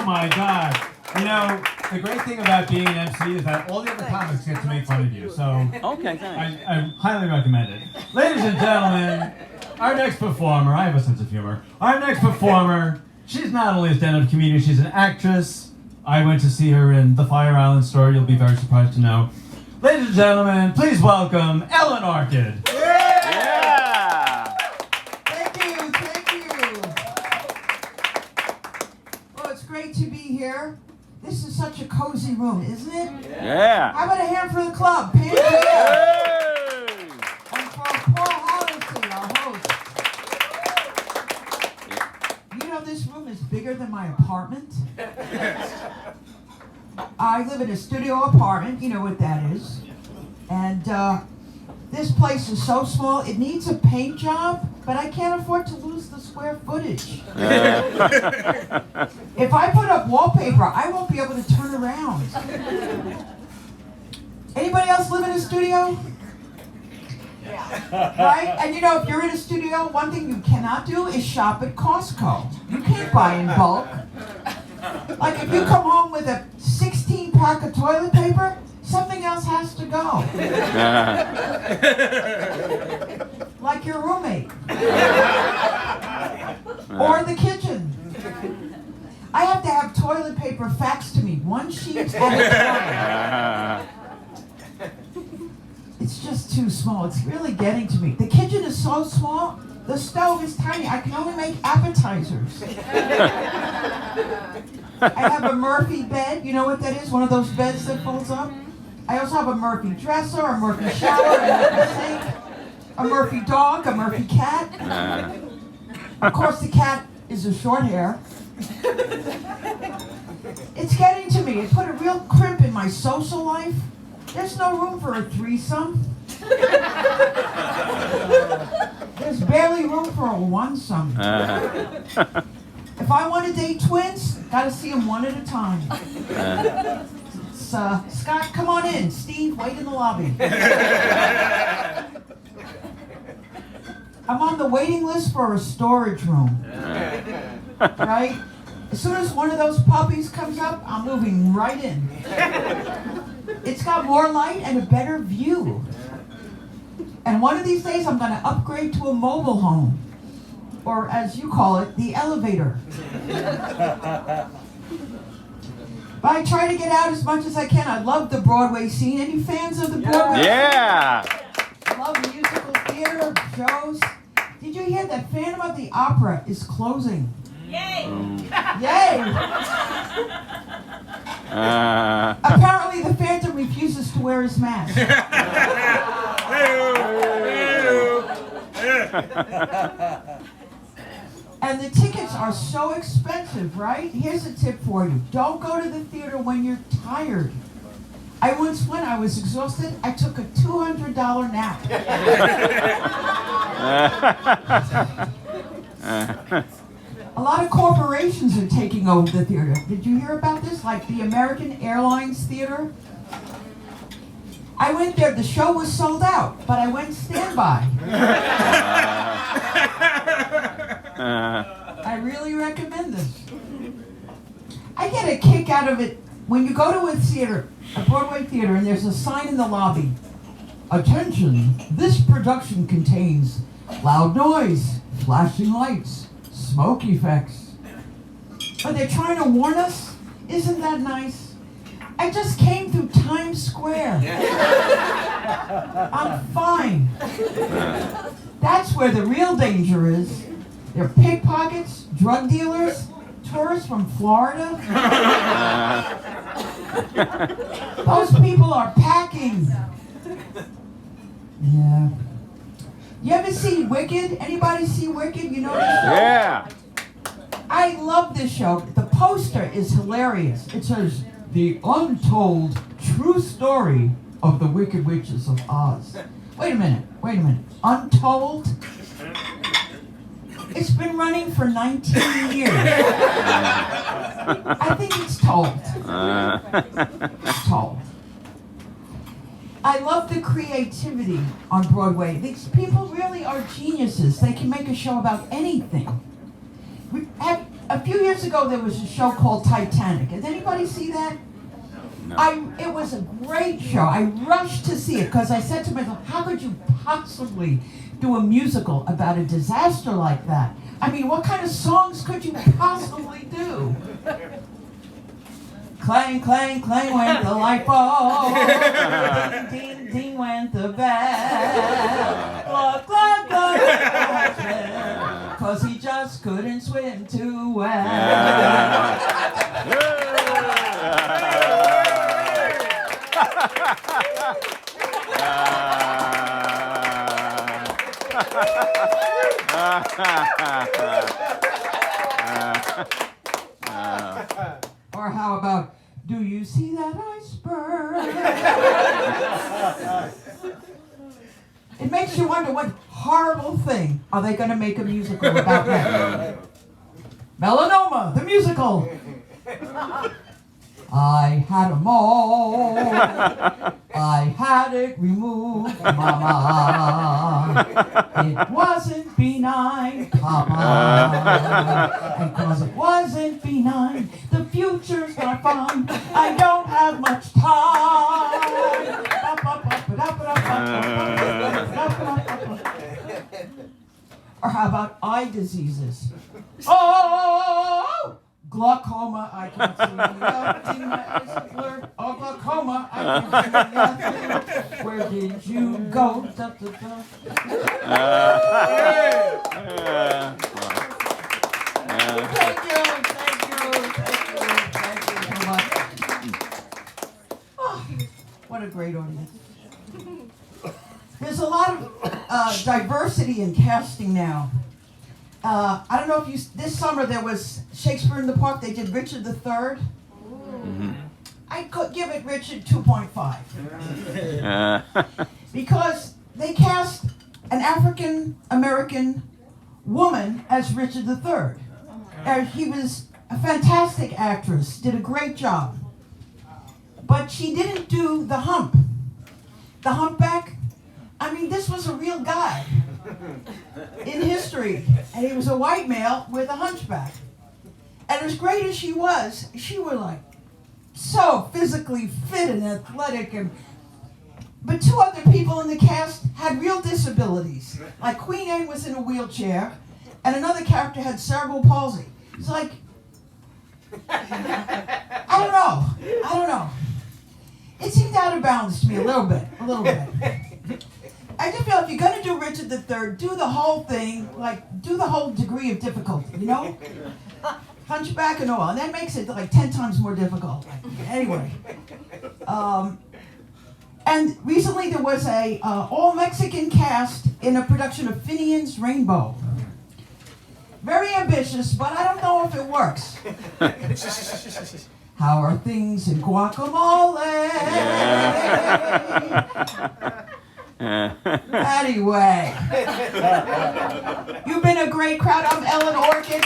my God. You know, the great thing about being an MC is that all the other comics get to make fun of you. So Okay, thanks. I highly recommend it. Ladies and gentlemen, our next performer, I have a sense of humor. Our next performer, she's not only a stand-up comedian, she's an actress. I went to see her in the Fire Island story, you'll be very surprised to know. Ladies and gentlemen, please welcome Ellen Orchid. Yeah! Thank you. Well, it's great to be here. This is such a cozy room, isn't it? Yeah! How about a hand for the club? Pangea! Hey! And for Paul Hallerson, our host. You know this room is bigger than my apartment? I live in a studio apartment, you know what that is. And this place is so small, it needs a paint job, but I can't afford to lose the square footage. If I put up wallpaper, I won't be able to turn around. Anybody else live in a studio? Yeah. Right? And you know, if you're in a studio, one thing you cannot do is shop at Costco. You can't buy in bulk. Like if you come home with a 16-pack of toilet paper, something else has to go. Like your roommate. Or the kitchen. I have to have toilet paper faxed to me, one sheet at a time. It's just too small. It's really getting to me. The kitchen is so small, the stove is tiny. I can only make appetizers. I have a Murphy bed. You know what that is? One of those beds that folds up. I also have a Murphy dresser, a Murphy shower, a Murphy sink, a Murphy dog, a Murphy cat. Of course, the cat is a short hair. It's getting to me. It put a real crimp in my social life. There's no room for a threesome. There's barely room for a one-some. If I want to date twins, gotta see them one at a time. Scott, come on in. Steve, wait in the lobby. I'm on the waiting list for a storage room. Right? As soon as one of those puppies comes up, I'm moving right in. It's got more light and a better view. And one of these days, I'm going to upgrade to a mobile home. Or as you call it, the elevator. But I try to get out as much as I can. I love the Broadway scene. Any fans of the Broadway scene? Yeah! I love musical theater, shows. Did you hear that Phantom of the Opera is closing? Yay! Yay! Apparently the Phantom refuses to wear his mask. And the tickets are so expensive, right? Here's a tip for you. Don't go to the theater when you're tired. I once went, I was exhausted, I took a $200 nap. A lot of corporations are taking over the theater. Did you hear about this? Like the American Airlines Theater? I went there, the show was sold out, but I went standby. I really recommend this. I get a kick out of it when you go to a theater, a Broadway theater, and there's a sign in the lobby. Attention, this production contains loud noise, flashing lights, smoke effects. But they're trying to warn us? Isn't that nice? I just came through Times Square. I'm fine. That's where the real danger is. They're pickpockets, drug dealers, tourists from Florida. Those people are packing. Yeah. You ever see Wicked? Anybody see Wicked? You know this show? Yeah! I love this show. The poster is hilarious. It says, "The untold true story of the Wicked Witches of Oz." Wait a minute. Untold? It's been running for 19 years. I think it's told. It's told. I love the creativity on Broadway. These people really are geniuses. They can make a show about anything. A few years ago, there was a show called Titanic. Did anybody see that? No. It was a great show. I rushed to see it because I said to myself, how could you possibly do a musical about a disaster like that? I mean, what kind of songs could you possibly do? Clang, clang, clang went the light bulb. Ding, ding, ding went the bell. Glug, glug, glug, because he just couldn't swim too well. Or how about, do you see that iceberg? It makes you wonder what horrible thing are they going to make a musical about that? Melanoma, the musical. I had a mole. I had it removed, Mama. It wasn't benign, Papa. And 'cause it wasn't benign, the future's not fun. I don't have much time. Or how about eye diseases? Oh! Glaucoma, I can see nothing that is blurred. Oh, glaucoma, I can see nothing. Where did you go? Da, da, da. Thank you so much. Oh, what a great audience. There's a lot of diversity in casting now. I don't know if this summer there was Shakespeare in the Park, they did Richard III. Mm-hmm. I could give it Richard 2.5. Because they cast an African American woman as Richard III. He was a fantastic actress, did a great job. But she didn't do the hump. The humpback, I mean, this was a real guy in history, and he was a white male with a hunchback. And as great as she was like so physically fit and athletic, but two other people in the cast had real disabilities. Like Queen Anne was in a wheelchair, and another character had cerebral palsy. It's like, I don't know. It seemed out of bounds to me a little bit. I just feel if you're going to do Richard III, do the whole thing, like, do the whole degree of difficulty, you know? Hunchback and all, and that makes it like 10 times more difficult. Anyway. And recently there was a all-Mexican cast in a production of Finian's Rainbow. Very ambitious, but I don't know if it works. How are things in Guacamole? Anyway, you've been a great crowd. I'm Ellen Orchid.